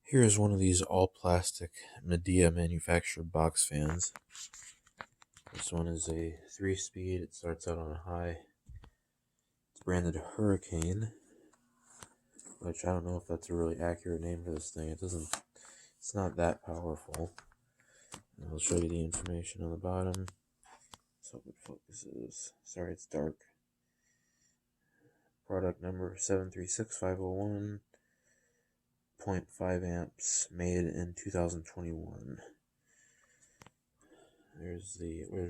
Here is one of these all-plastic Midea manufactured box fans. This one is a 3-speed. It starts out on a high. It's branded Hurricane, which I don't know if that's a really accurate name for this thing. It's not that powerful. And I'll show you the information on the bottom. So it focuses. Sorry, it's dark. Product number 736501. 0.5 amps, made in 2021. There's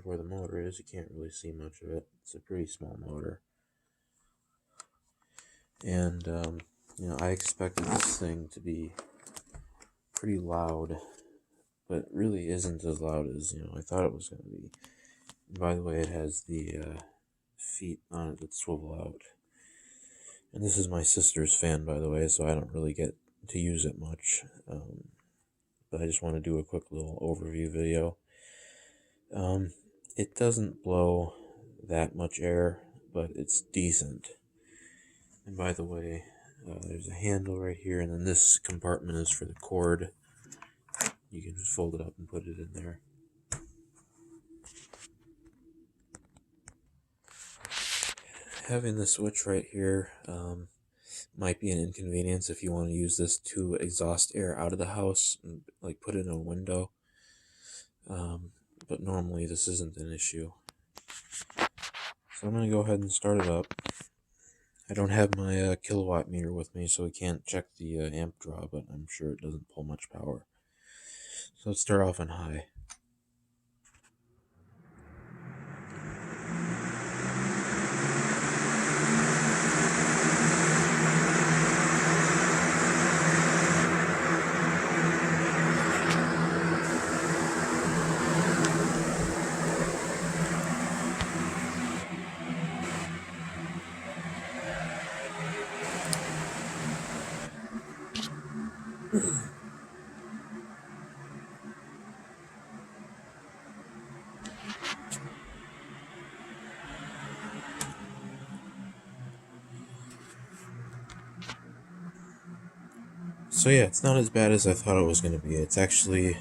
where the motor is. You can't really see much of it. It's a pretty small motor. And I expected this thing to be pretty loud, but it really isn't as loud as I thought it was going to be. And by the way, it has the feet on it that swivel out. And this is my sister's fan, by the way, so I don't really get to use it much. But I just want to do a quick little overview video. It doesn't blow that much air, but it's decent. And by the way, there's a handle right here, and then this compartment is for the cord. You can just fold it up and put it in there. Having the switch right here might be an inconvenience if you want to use this to exhaust air out of the house and like put it in a window. But normally this isn't an issue. So I'm going to go ahead and start it up. I don't have my kilowatt meter with me, so we can't check the amp draw, but I'm sure it doesn't pull much power. So let's start off on high. So yeah, it's not as bad as I thought it was going to be. It's actually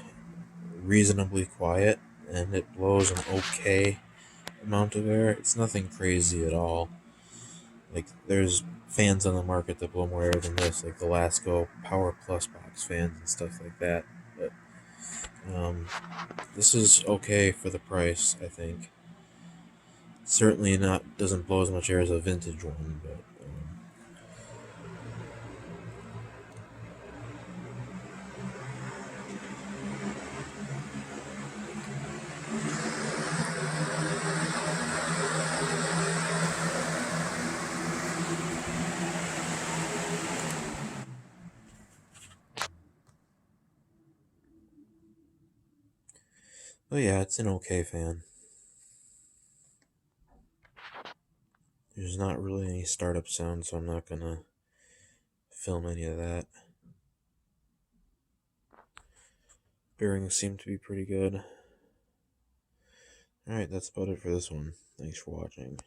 reasonably quiet, and it blows an okay amount of air. It's nothing crazy at all. Like, there's fans on the market that blow more air than this, like the Lasko Power Plus box fans and stuff like that. But this is okay for the price, I think. Certainly doesn't blow as much air as a vintage one, but yeah, it's an okay fan. There's not really any startup sound, so I'm not gonna film any of that. Bearings seem to be pretty good. Alright, that's about it for this one. Thanks for watching.